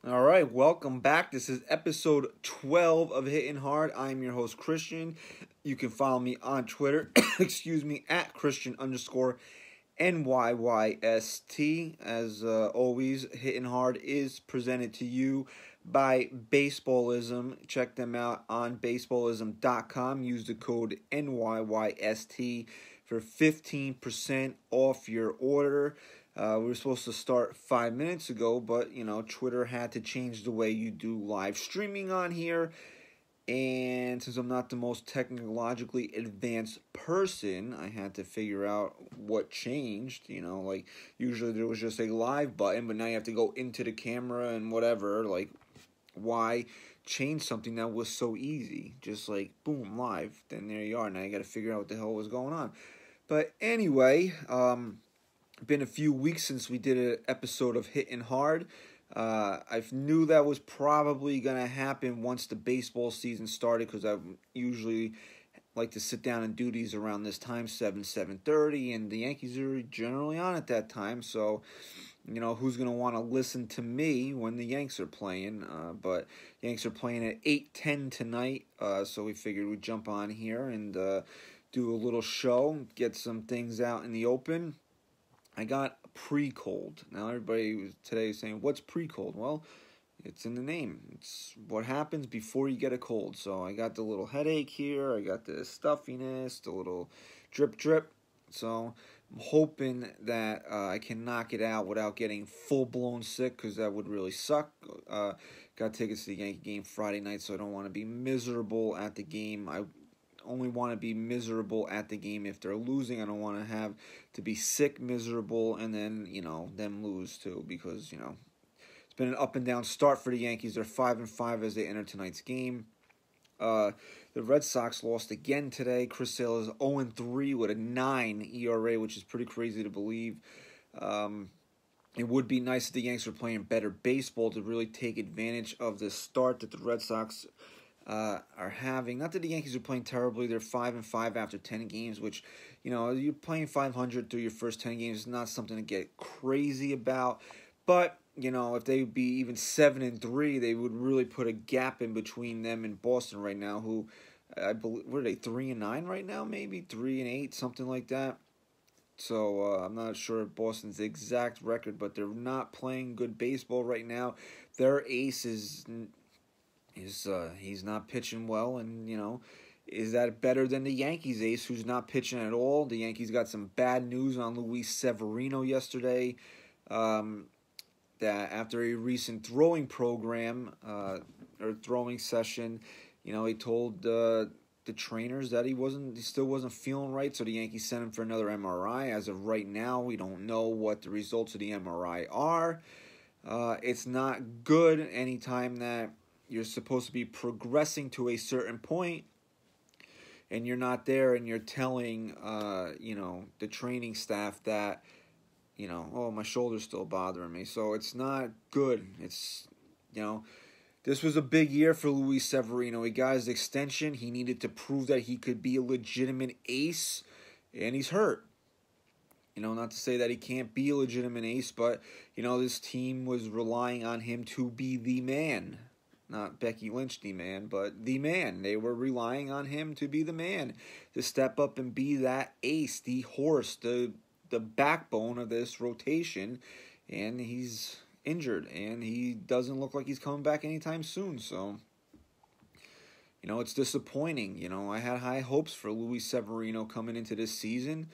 All right, welcome back. This is episode 12 of Hitting Hard. I'm your host, Christian. You can follow me on Twitter, at Christian_NYYST. As always, Hitting Hard is presented to you by Baseballism. Check them out on baseballism.com. Use the code NYYST for 15% off your order. We were supposed to start 5 minutes ago, but, Twitter had to change the way you do live streaming on here. And since I'm not the most technologically advanced person, I had to figure out what changed. Usually there was just a live button, but now you have to go into the camera and whatever. Why change something that was so easy? Just boom, live. Then there you are. Now you got to figure out what the hell was going on. But anyway, been a few weeks since we did an episode of Hitting Hard. I knew that was probably going to happen once the baseball season started, because I usually like to sit down and do these around this time, 7:30, and the Yankees are generally on at that time. So, who's going to want to listen to me when the Yanks are playing? But Yanks are playing at 8:10 tonight, so we figured we'd jump on here and do a little show, get some things out in the open. I got pre-cold. Now everybody today is saying, what's pre-cold? Well, it's in the name. It's what happens before you get a cold. So I got the little headache here. I got the stuffiness, the little drip. So I'm hoping that I can knock it out without getting full-blown sick, because that would really suck. Got tickets to the Yankee game Friday night, so I don't want to be miserable at the game. I only want to be miserable at the game if they're losing. I don't want to have to be sick, miserable, and then, them lose too, because, it's been an up and down start for the Yankees. They're 5-5 as they enter tonight's game. The Red Sox lost again today. Chris Sale is 0-3 with a 9 ERA, which is pretty crazy to believe. It would be nice if the Yankees were playing better baseball to really take advantage of the start that the Red Sox are having. Not that the Yankees are playing terribly. They're 5-5 after 10 games, which, you're playing 500 through your first 10 games is not something to get crazy about. But, if they would be even 7-3, they would really put a gap in between them and Boston right now, who, I believe, what are they, 3-9 right now, maybe? 3-8, something like that. So, I'm not sure of Boston's exact record, but they're not playing good baseball right now. Their ace he's not pitching well, and, is that better than the Yankees ace, who's not pitching at all? The Yankees got some bad news on Luis Severino yesterday, that after a recent throwing program, or throwing session, he told the trainers that he still wasn't feeling right, so the Yankees sent him for another MRI. As of right now, we don't know what the results of the MRI are. It's not good anytime that you're supposed to be progressing to a certain point and you're not there, and you're telling, the training staff that, oh, my shoulder's still bothering me. So it's not good. It's, this was a big year for Luis Severino. He got his extension. He needed to prove that he could be a legitimate ace, and he's hurt. Not to say that he can't be a legitimate ace, but, this team was relying on him to be the man. Not Becky Lynch, the man, but the man. They were relying on him to be the man, to step up and be that ace, the horse, the backbone of this rotation. And he's injured, and he doesn't look like he's coming back anytime soon. So, it's disappointing. I had high hopes for Luis Severino coming into this season.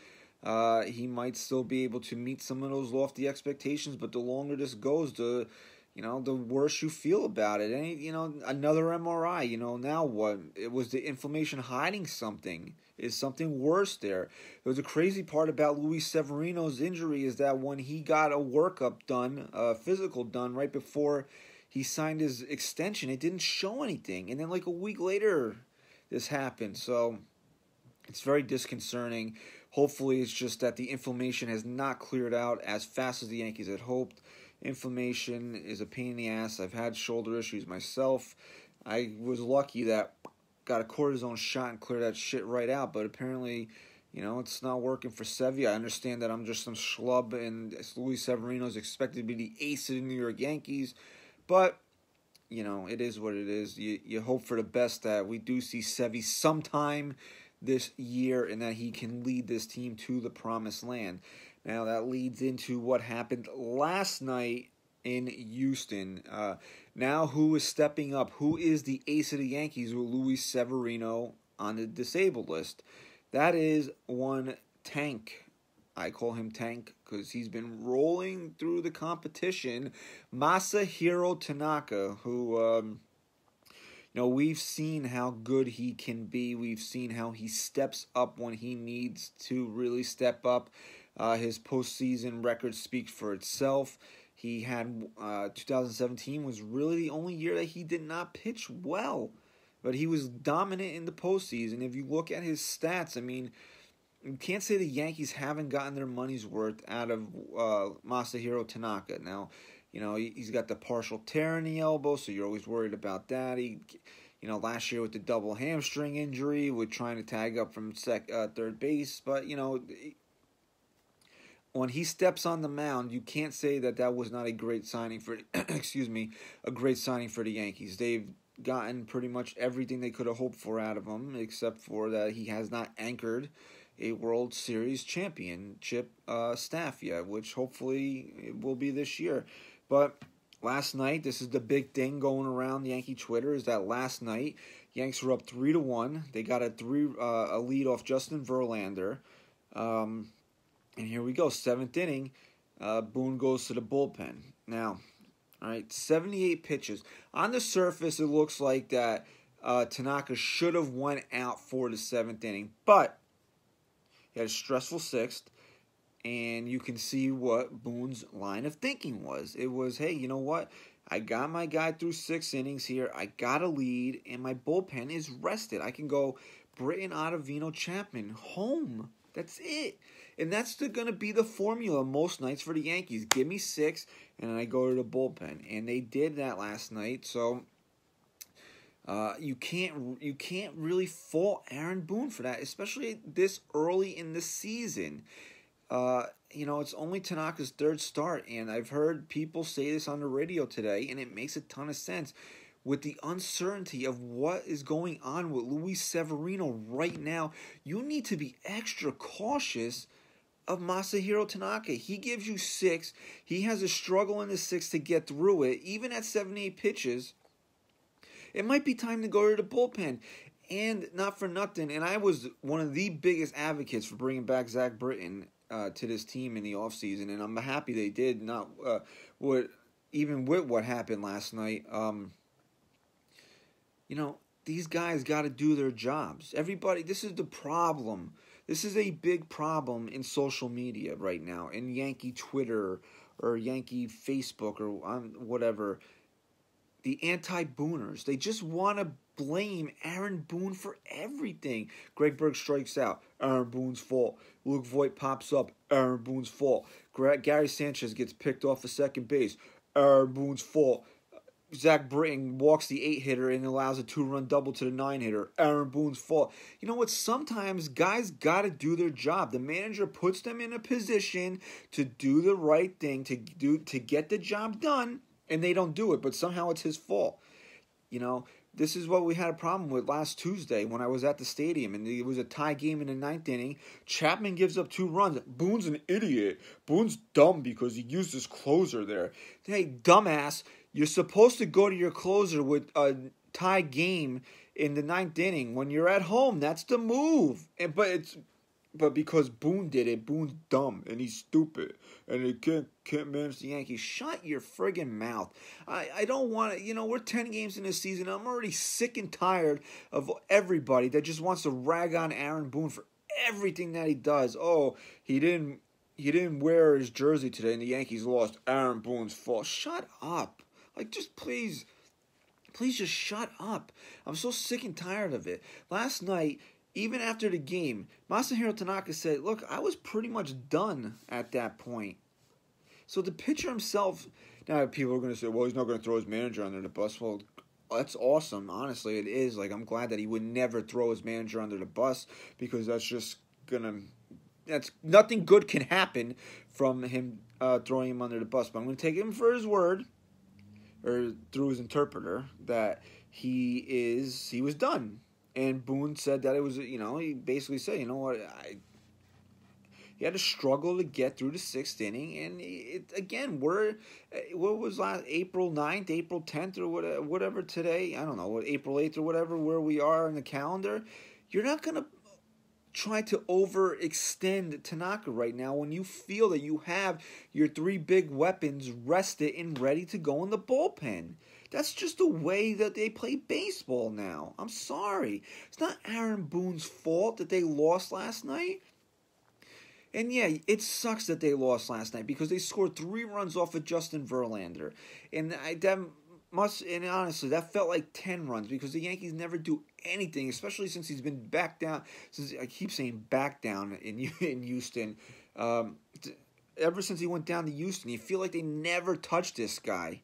He might still be able to meet some of those lofty expectations, but the longer this goes, the worse you feel about it. And, another MRI, now what? It was the inflammation hiding something. Is something worse there? The crazy part about Luis Severino's injury is that when he got a workup done, a physical done, right before he signed his extension, it didn't show anything. And then a week later, this happened. So it's very disconcerting. Hopefully it's just that the inflammation has not cleared out as fast as the Yankees had hoped. Inflammation is a pain in the ass. I've had shoulder issues myself. I was lucky that got a cortisone shot and cleared that shit right out, but apparently, it's not working for Sevy. I understand that I'm just some schlub, and Luis Severino is expected to be the ace of the New York Yankees, but it is what it is. You hope for the best that we do see Sevy sometime this year and that he can lead this team to the promised land. Now, that leads into what happened last night in Houston. Now, who is stepping up? Who is the ace of the Yankees with Luis Severino on the disabled list? That is one Tank. I call him Tank because he's been rolling through the competition. Masahiro Tanaka, who, we've seen how good he can be. We've seen how he steps up when he needs to really step up. His postseason record speaks for itself. He had 2017 was really the only year that he did not pitch well, but he was dominant in the postseason. If you look at his stats, I mean, you can't say the Yankees haven't gotten their money's worth out of Masahiro Tanaka. Now, he's got the partial tear in the elbow, so you're always worried about that. Last year with the double hamstring injury, with trying to tag up from third base, but when he steps on the mound, you can't say that was not a great signing for a great signing for the Yankees. They've gotten pretty much everything they could have hoped for out of him, except for that he has not anchored a World Series championship staff yet, which hopefully it will be this year. But last night, this is the big thing going around Yankee Twitter, is that last night, Yanks were up 3-1. They got a lead off Justin Verlander. And here we go, 7th inning, Boone goes to the bullpen. Now, all right, 78 pitches. On the surface, it looks like that Tanaka should have went out for the 7th inning, but he had a stressful 6th, and you can see what Boone's line of thinking was. It was, hey, you know what? I got my guy through 6 innings here. I got a lead, and my bullpen is rested. I can go Britton, Ottavino, Chapman, home. That's it. And that's going to be the formula most nights for the Yankees. Give me 6, and then I go to the bullpen. And they did that last night. So you can't really fault Aaron Boone for that, especially this early in the season. It's only Tanaka's 3rd start, and I've heard people say this on the radio today, and it makes a ton of sense. With the uncertainty of what is going on with Luis Severino right now, you need to be extra cautious of Masahiro Tanaka. He gives you 6. He has a struggle in the 6th to get through it. Even at 78 pitches, it might be time to go to the bullpen. And not for nothing, and I was one of the biggest advocates for bringing back Zach Britton to this team in the offseason, and I'm happy they did. Not even with what happened last night. These guys got to do their jobs. Everybody, this is the problem. This is a big problem in social media right now, in Yankee Twitter or Yankee Facebook or whatever. The Anti-Booners, they just want to blame Aaron Boone for everything. Greg Berg strikes out, Aaron Boone's fault. Luke Voit pops up, Aaron Boone's fault. Gary Sanchez gets picked off of second base, Aaron Boone's fault. Zach Britton walks the 8-hitter and allows a 2-run double to the 9-hitter. Aaron Boone's fault. You know what? Sometimes guys got to do their job. The manager puts them in a position to do the right thing, to get the job done, and they don't do it. But somehow it's his fault. This is what we had a problem with last Tuesday when I was at the stadium, and it was a tie game in the 9th inning. Chapman gives up 2 runs. Boone's an idiot. Boone's dumb because he used his closer there. Hey, dumbass. You're supposed to go to your closer with a tie game in the 9th inning. When you're at home, that's the move. But because Boone did it, Boone's dumb and he's stupid and he can't manage the Yankees. Shut your friggin' mouth. I don't want to, we're 10 games in this season. I'm already sick and tired of everybody that just wants to rag on Aaron Boone for everything that he does. Oh, he didn't wear his jersey today and the Yankees lost. Aaron Boone's fault. Shut up. Just please just shut up. I'm so sick and tired of it. Last night, even after the game, Masahiro Tanaka said, look, I was pretty much done at that point. So the pitcher himself, now people are going to say, well, he's not going to throw his manager under the bus. Well, that's awesome. Honestly, it is. I'm glad that he would never throw his manager under the bus because nothing good can happen from him throwing him under the bus. But I'm going to take him for his word. or through his interpreter, that he was done. And Boone said that it was, he basically said, he had to struggle to get through the sixth inning. And what was last, April 9th, April 10th, or whatever today? I don't know, April 8th or whatever, where we are in the calendar. You're not going to try to overextend Tanaka right now when you feel that you have your three big weapons rested and ready to go in the bullpen. That's just the way that they play baseball now. I'm sorry. It's not Aaron Boone's fault that they lost last night. And yeah, it sucks that they lost last night because they scored 3 runs off of Justin Verlander. And honestly, that felt like 10 runs because the Yankees never do anything, especially since he's been back down. Since I keep saying back down in Houston. Ever since he went down to Houston, you feel like they never touched this guy.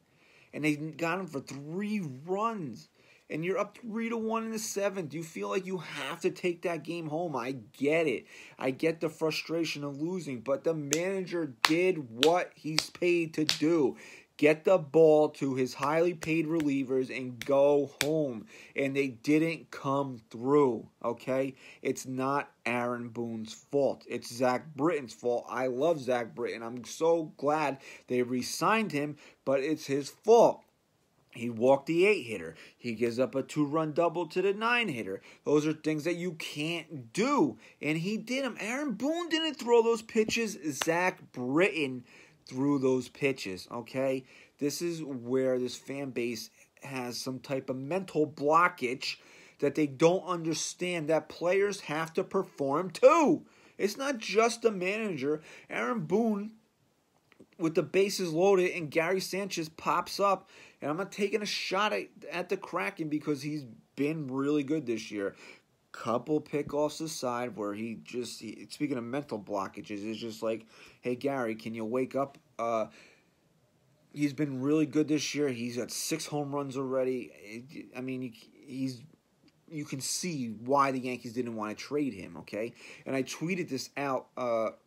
And they got him for 3 runs. And you're up 3-1 in the 7th. You feel like you have to take that game home. I get it. I get the frustration of losing. But the manager did what he's paid to do. Get the ball to his highly paid relievers and go home. And they didn't come through, okay? It's not Aaron Boone's fault. It's Zach Britton's fault. I love Zach Britton. I'm so glad they re-signed him, but it's his fault. He walked the 8-hitter. He gives up a 2-run double to the 9-hitter. Those are things that you can't do. And he did them. Aaron Boone didn't throw those pitches. Zach Britton threw those pitches, okay? This is where this fan base has some type of mental blockage that they don't understand that players have to perform too. It's not just the manager. Aaron Boone, with the bases loaded and Gary Sanchez pops up, and I'm not taking a shot at the Kraken because he's been really good this year. Couple pickoffs aside where speaking of mental blockages, it's just like, hey, Gary, can you wake up? He's been really good this year. He's got 6 home runs already. I mean, you can see why the Yankees didn't want to trade him, okay? And I tweeted this out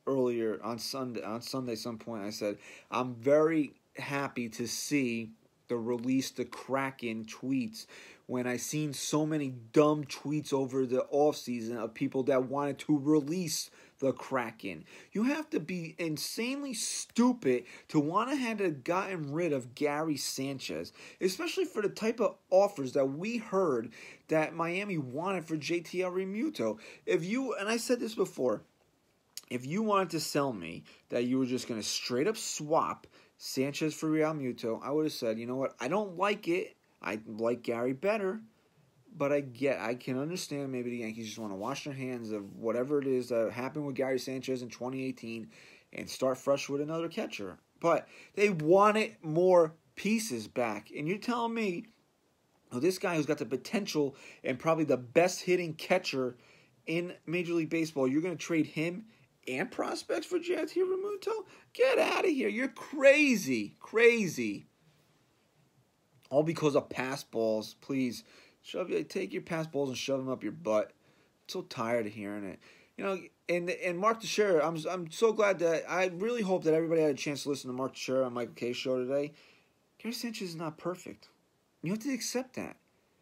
earlier on Sunday some point. I said, I'm very happy to see the Kraken tweets when I seen so many dumb tweets over the offseason of people that wanted to release the Kraken. You have to be insanely stupid to want to have gotten rid of Gary Sanchez, especially for the type of offers that we heard that Miami wanted for JT Realmuto. And I said this before, if you wanted to sell me that you were just going to straight up swap Sanchez for Realmuto, I would have said, you know what, I don't like it. I like Gary better, but I can understand maybe the Yankees just want to wash their hands of whatever it is that happened with Gary Sanchez in 2018 and start fresh with another catcher. But they wanted more pieces back. And you're telling me, this guy who's got the potential and probably the best hitting catcher in Major League Baseball, you're going to trade him and prospects for JT Realmuto? Get out of here. You're crazy. Crazy. All because of pass balls. Please, take your pass balls and shove them up your butt. I'm so tired of hearing it. And Mark Teixeira, I'm so glad that I really hope that everybody had a chance to listen to Mark Teixeira on Michael K's show today. Gary Sanchez is not perfect. You have to accept that.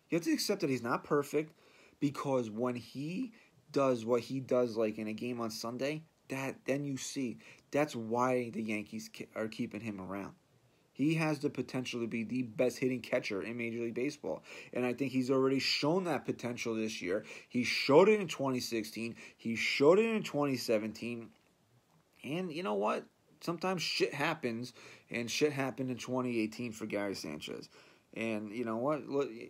You have to accept that he's not perfect because when he does what he does, like in a game on Sunday, then you see that's why the Yankees are keeping him around. He has the potential to be the best hitting catcher in Major League Baseball. And I think he's already shown that potential this year. He showed it in 2016. He showed it in 2017. And you know what? Sometimes shit happens. And shit happened in 2018 for Gary Sanchez. And you know what?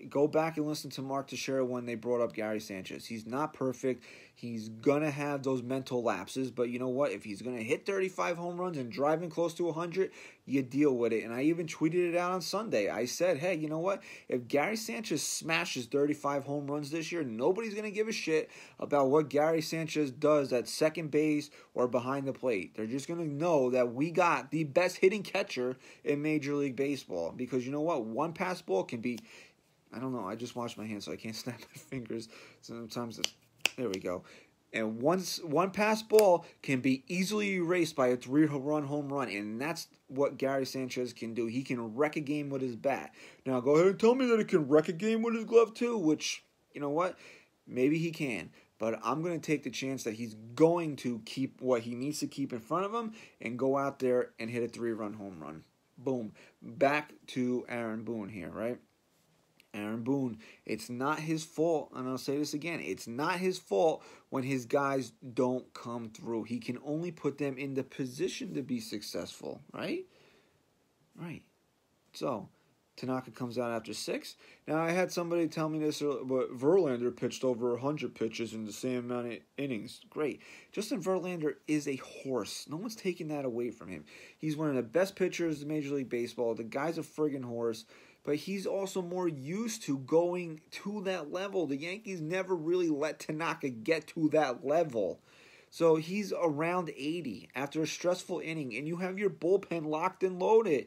Go back and listen to Mark Teixeira when they brought up Gary Sanchez. He's not perfect. He's going to have those mental lapses. But you know what? If he's going to hit 35 home runs and driving close to 100, you deal with it. And I even tweeted it out on Sunday. I said, hey, you know what? If Gary Sanchez smashes 35 home runs this year, nobody's going to give a shit about what Gary Sanchez does at second base or behind the plate. They're just going to know that we got the best hitting catcher in Major League Baseball. Because you know what? One pass ball can be, I don't know, I just washed my hands so I can't snap my fingers. Sometimes there we go. And one pass ball can be easily erased by a 3-run home run, and that's what Gary Sanchez can do. He can wreck a game with his bat. Now, go ahead and tell me that he can wreck a game with his glove too, which, you know what? Maybe he can. But I'm going to take the chance that he's going to keep what he needs to keep in front of him and go out there and hit a 3-run home run. Boom. Back to Aaron Boone here, right? Aaron Boone, it's not his fault, and I'll say this again, it's not his fault when his guys don't come through. He can only put them in the position to be successful, right? Right. So, Tanaka comes out after 6. Now, I had somebody tell me this, but Verlander pitched over 100 pitches in the same amount of innings. Great. Justin Verlander is a horse. No one's taking that away from him. He's one of the best pitchers in Major League Baseball. The guy's a friggin' horse. But he's also more used to going to that level. The Yankees never really let Tanaka get to that level. So he's around 80 after a stressful inning, and you have your bullpen locked and loaded.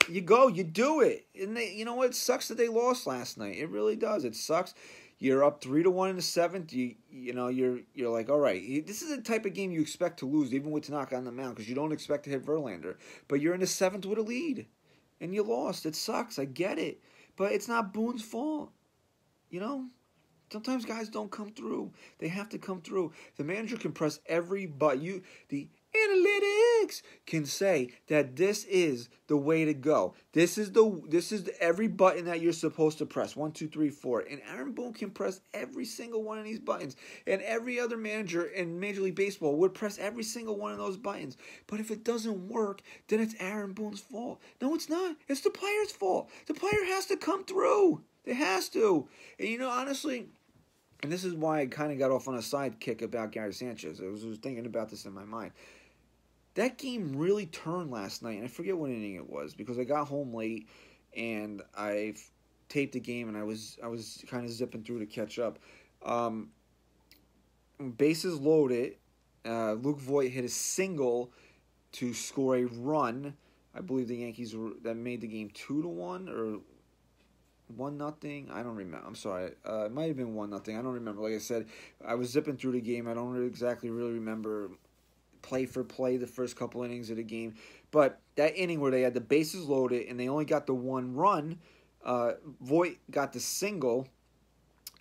You do it. And you know what? It sucks that they lost last night. It really does. It sucks. You're up 3-1 in the 7th. You're like, all right. This is the type of game you expect to lose, even with Tanaka on the mound, because you don't expect to hit Verlander. But you're in the 7th with a lead. And you lost. It sucks. I get it. But it's not Boone's fault. You know? Sometimes guys don't come through. They have to come through. The manager can press every button. The analytics can say that this is the way to go. This is every button that you're supposed to press. 1, 2, 3, 4. And Aaron Boone can press every single one of these buttons. And every other manager in Major League Baseball would press every single one of those buttons. But if it doesn't work, then it's Aaron Boone's fault. No, it's not. It's the player's fault. The player has to come through. It has to. And honestly, and this is why I kind of got off on a side kick about Gary Sanchez. I was thinking about this in my mind. That game really turned last night, and I forget what inning it was because I got home late and I taped the game and I was kind of zipping through to catch up. Bases loaded. Luke Voit hit a single to score a run. I believe the Yankees that made the game 2-1 or 1-0. I don't remember. I'm sorry. It might have been 1-0. I don't remember. Like I said, I was zipping through the game. I don't really remember play for play the first couple innings of the game. But that inning where they had the bases loaded and they only got the one run, Voit got the single,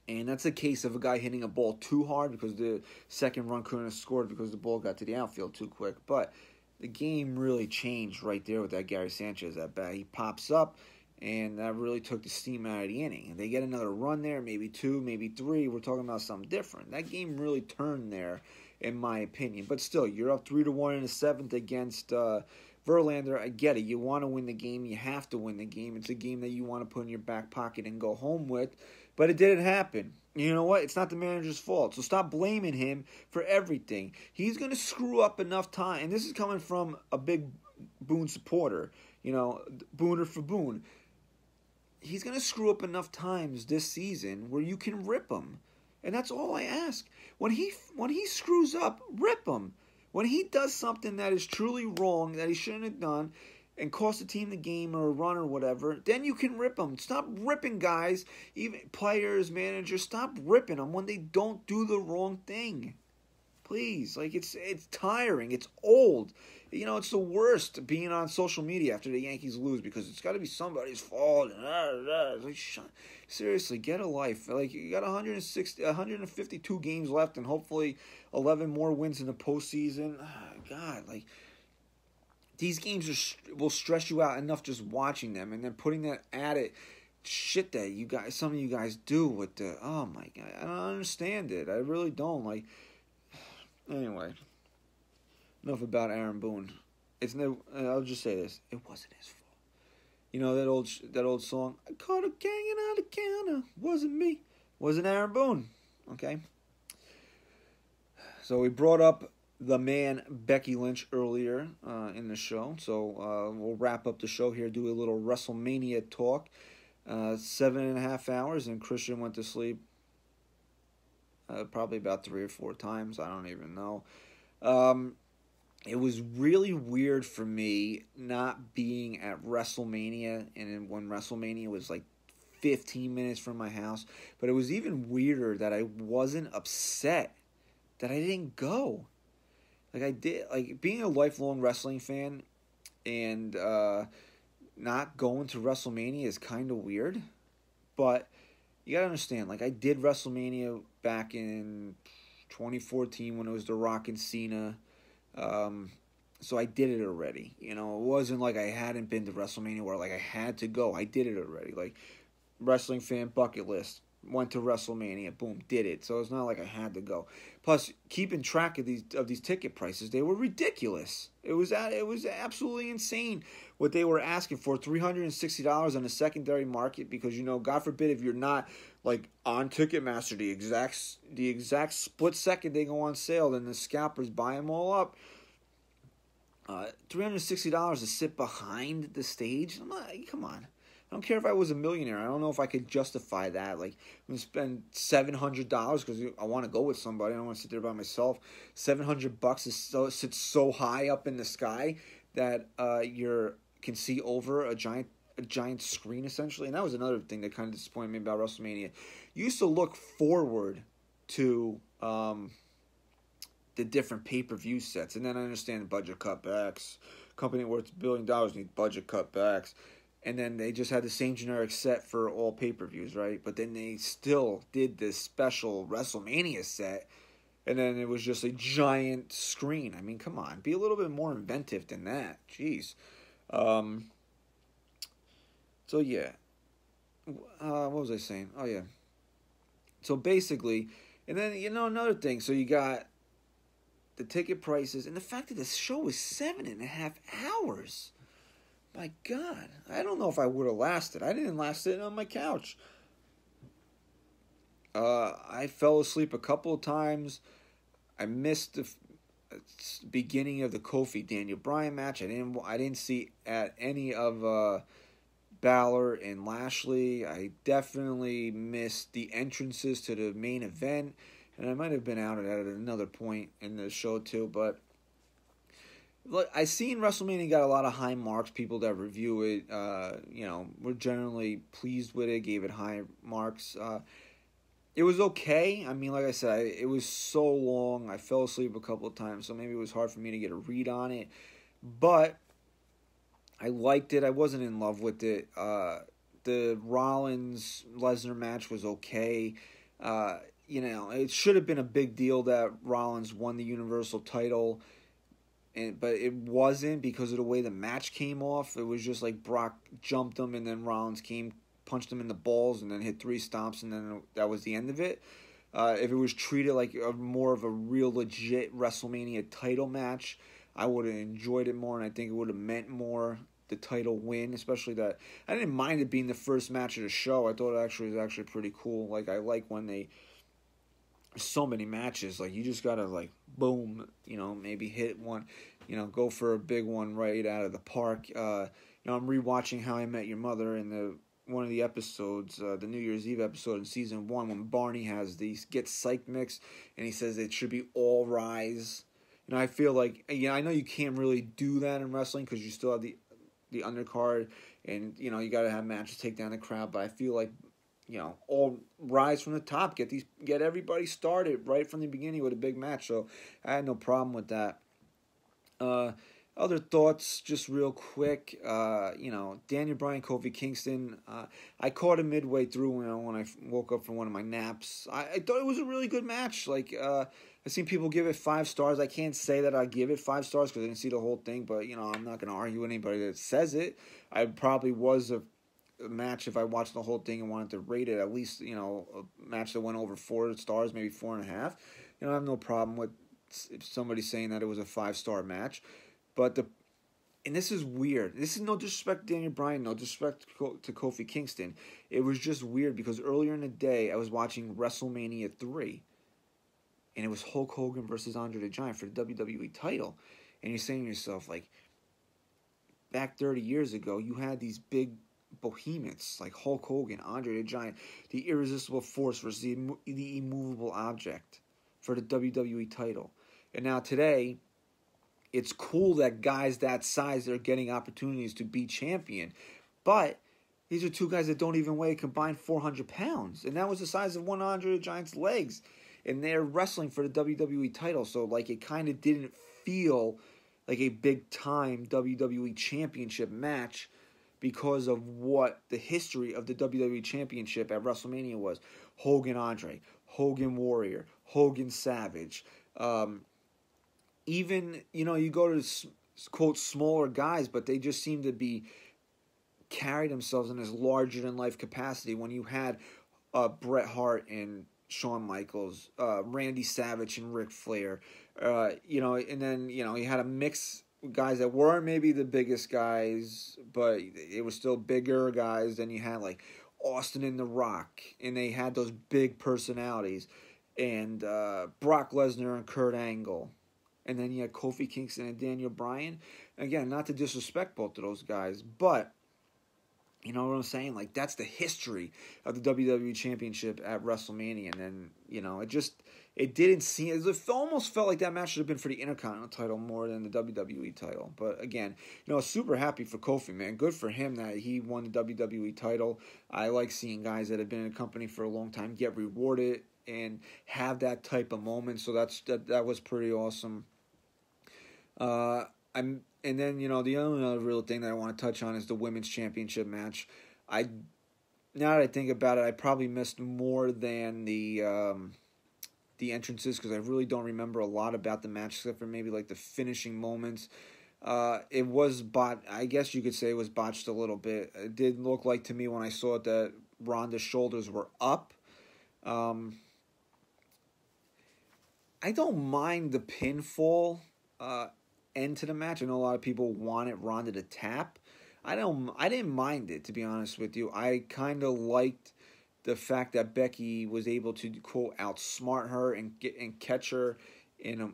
and that's a case of a guy hitting a ball too hard because the second run couldn't have scored because the ball got to the outfield too quick. But the game really changed right there with that Gary Sanchez at bat. He pops up, and that really took the steam out of the inning. And they get another run there, maybe 2, maybe 3. We're talking about something different. That game really turned there, in my opinion. But still, you're up 3-1 in the 7th against Verlander. I get it. You want to win the game. You have to win the game. It's a game that you want to put in your back pocket and go home with. But it didn't happen. You know what? It's not the manager's fault. So stop blaming him for everything. He's going to screw up enough time. And this is coming from a big Boone supporter. Booner for Boone. He's going to screw up enough times this season where you can rip him. And that's all I ask. When he screws up, rip him. When he does something that is truly wrong, that he shouldn't have done, and cost the team the game or a run or whatever, then you can rip them. Stop ripping guys, even players, managers. Stop ripping them when they don't do the wrong thing. Please, it's tiring. It's old. It's the worst being on social media after the Yankees lose because it's got to be somebody's fault. Seriously, get a life. You got 152 games left and hopefully 11 more wins in the postseason. God, these games will stress you out enough just watching them, and then putting that added shit that some of you guys do with the. Oh my God, I don't understand it. I really don't. Anyway, enough about Aaron Boone. I'll just say this: it wasn't his fault. That old song. I caught a hanging on the counter. Wasn't me. Wasn't Aaron Boone. Okay. So we brought up the man Becky Lynch earlier in the show. So we'll wrap up the show here. Do a little WrestleMania talk. 7.5 hours, and Christian went to sleep. Probably about 3 or 4 times. I don't even know. It was really weird for me not being at WrestleMania, and when WrestleMania was 15 minutes from my house. But it was even weirder that I wasn't upset that I didn't go. Like, I did, like, being a lifelong wrestling fan and not going to WrestleMania is kind of weird. But you gotta understand, like, I did WrestleMania back in 2014 when it was The Rock and Cena. So I did it already. You know, it wasn't like I hadn't been to WrestleMania where, like, I had to go. I did it already. Like, wrestling fan bucket list. Went to WrestleMania. Boom, did it. So it's not like I had to go. Plus, keeping track of these ticket prices, they were ridiculous. It was absolutely insane what they were asking for. $360 on the secondary market because, you know, God forbid if you're not, like, on Ticketmaster the exact split second they go on sale, then the scalpers buy them all up. $360 to sit behind the stage? Come on. I don't care if I was a millionaire. I don't know if I could justify that. Like, I'm going to spend $700 because I want to go with somebody. I don't want to sit there by myself. $700 sits so high up in the sky that you can see over a giant screen, essentially. And that was another thing that kind of disappointed me about WrestleMania. You used to look forward to the different pay-per-view sets. And then I understand budget cutbacks. Company worth $1 billion need budget cutbacks. And then they just had the same generic set for all pay-per-views, right? But then they still did this special WrestleMania set. And then it was just a giant screen. I mean, come on. Be a little bit more inventive than that. Jeez. So, yeah. What was I saying? Oh, yeah. So, basically, and then, you know, another thing. So, you got the ticket prices. And the fact that the show was 7.5 hours. My God, I don't know if I would have lasted. I didn't last it on my couch. I fell asleep a couple of times. I missed the beginning of the Kofi Daniel Bryan match. I didn't see at any of Balor and Lashley. I definitely missed the entrances to the main event, and I might have been out at another point in the show too, but. Look, I seen WrestleMania got a lot of high marks. People that review it, you know, were generally pleased with it, gave it high marks. It was okay. I mean, like I said, it was so long. I fell asleep a couple of times, so maybe it was hard for me to get a read on it. But I liked it. I wasn't in love with it. The Rollins-Lesnar match was okay. You know, it should have been a big deal that Rollins won the Universal title. But it wasn't because of the way the match came off. It was just like Brock jumped him and then Rollins punched him in the balls and then hit 3 stomps and then that was the end of it. If it was treated like more of a real legit WrestleMania title match, I would have enjoyed it more and I think it would have meant more, the title win, especially that I didn't mind it being the first match of the show. I thought it was actually pretty cool. Like, I like when they so many matches, like, you just gotta, like, boom, you know, maybe hit one, you know, go for a big one right out of the park. You know, I'm rewatching How I Met Your Mother in one of the episodes, the New Year's Eve episode in season 1, when Barney has the Get Psyched mix, and he says it should be All Rise. You know, I feel like, you know, I know you can't really do that in wrestling because you still have the undercard, and, you know, you gotta have matches take down the crowd, but I feel like, you know, all rise from the top, get everybody started right from the beginning with a big match. So I had no problem with that. Other thoughts, just real quick. You know, Daniel Bryan, Kofi Kingston. I caught him midway through when I woke up from one of my naps. I thought it was a really good match. Like, I've seen people give it 5 stars. I can't say that I give it 5 stars because I didn't see the whole thing. But, you know, I'm not going to argue with anybody that says it. I probably was a match if I watched the whole thing and wanted to rate it, at least, you know, a match that went over 4 stars, maybe 4.5. You know, I have no problem with if somebody's saying that it was a 5-star match. But and this is weird. This is no disrespect to Daniel Bryan, no disrespect to Kofi Kingston. It was just weird because earlier in the day I was watching WrestleMania 3, and it was Hulk Hogan versus Andre the Giant for the WWE title, and you're saying to yourself, like, back 30 years ago, you had these big behemoths like Hulk Hogan, Andre the Giant, the Irresistible Force versus the Immovable Object for the WWE title. And now today, it's cool that guys that size are getting opportunities to be champion. But These are two guys that don't even weigh a combined 400 pounds. And that was the size of one Andre the Giant's legs. And they're wrestling for the WWE title. So, like, it kind of didn't feel like a big-time WWE Championship match because of what the history of the WWE Championship at WrestleMania was. Hogan Andre, Hogan Warrior, Hogan Savage. Even, you go to, quote, smaller guys, but they just seem to be carry themselves in this larger-than-life capacity when you had Bret Hart and Shawn Michaels, Randy Savage and Ric Flair, and then, you had a mix guys that weren't maybe the biggest guys, but it was still bigger guys. Then you had, like, Austin and The Rock, and they had those big personalities, and Brock Lesnar and Kurt Angle. And then you had Kofi Kingston and Daniel Bryan. Again, not to disrespect both of those guys, but you know what I'm saying? Like, that's the history of the WWE Championship at WrestleMania. And then, it didn't seem, it almost felt like that match should have been for the Intercontinental title more than the WWE title. But again, super happy for Kofi, man. Good for him that he won the WWE title. I like seeing guys that have been in a company for a long time get rewarded and have that type of moment. So that was pretty awesome. And then, the only other real thing that I want to touch on is the Women's Championship match. Now that I think about it, I probably missed more than the entrances because I really don't remember a lot about the match except for maybe like the finishing moments. It was I guess you could say it was botched a little bit. It did look like to me when I saw it that Ronda's shoulders were up. I don't mind the pinfall end to the match. I know a lot of people wanted Ronda to tap. I didn't mind it, to be honest with you. I kind of liked the fact that Becky was able to, quote, outsmart her and catch her in a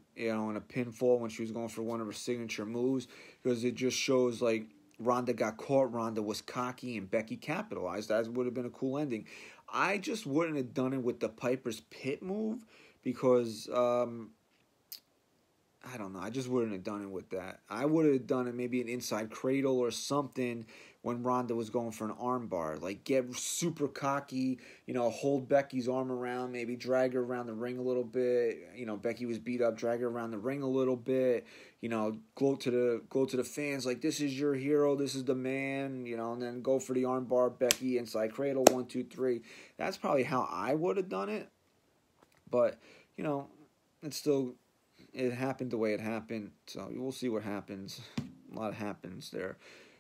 pinfall when she was going for one of her signature moves, because it just shows like Ronda got caught, Ronda was cocky, and Becky capitalized. That would have been a cool ending. I just wouldn't have done it with the Piper's Pit move because I don't know. I just wouldn't have done it with that. I would have done it maybe an inside cradle or something when Ronda was going for an armbar. Like, get super cocky, hold Becky's arm around, maybe drag her around the ring a little bit. Becky was beat up, drag her around the ring a little bit. Gloat to the fans like, this is your hero, this is the man, and then go for the armbar, Becky, inside cradle, 1, 2, 3. That's probably how I would have done it. But, it's still... It happened the way it happened, so we'll see what happens. A lot happens there.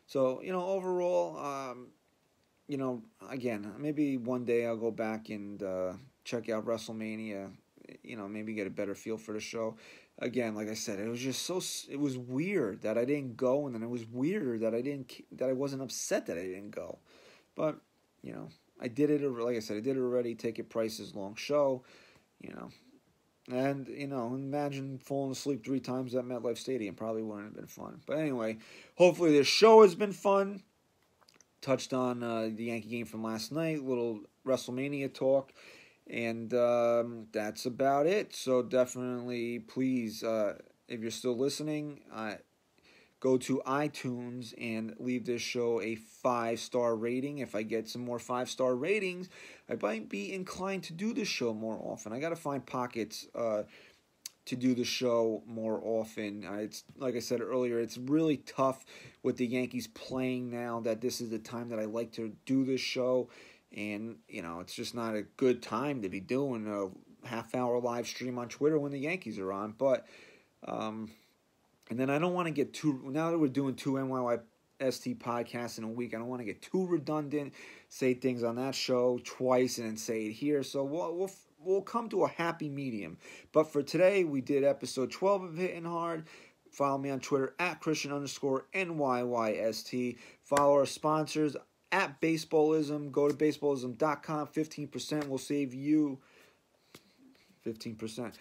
So, overall, again, maybe one day I'll go back and check out WrestleMania, maybe get a better feel for the show. Again, like I said, it was just it was weird that I didn't go, and then it was weirder that I wasn't upset that I didn't go. But, I did it, like I said, I did it already. Ticket prices, long show, And, imagine falling asleep 3 times at MetLife Stadium. Probably wouldn't have been fun. But anyway, hopefully this show has been fun. Touched on the Yankee game from last night. Little WrestleMania talk. And that's about it. So definitely, please, if you're still listening, go to iTunes and leave this show a 5-star rating. If I get some more 5-star ratings, I might be inclined to do this show more often. I got to find pockets to do the show more often. It's like I said earlier, it's really tough with the Yankees playing now that this is the time that I like to do this show. And, it's just not a good time to be doing a half-hour live stream on Twitter when the Yankees are on. But... And then I don't want to get now that we're doing 2 NYYST podcasts in a week, I don't want to get too redundant, say things on that show twice and then say it here. So we'll come to a happy medium. But for today, we did episode 12 of Hitting Hard. Follow me on Twitter at Christian_NYYST. Follow our sponsors at Baseballism. Go to baseballism.com. 15% will save you 15%.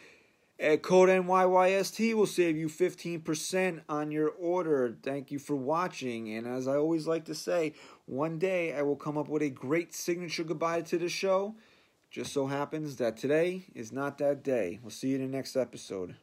Code NYYST will save you 15% on your order. Thank you for watching. And as I always like to say, one day I will come up with a great signature goodbye to the show. Just so happens that today is not that day. We'll see you in the next episode.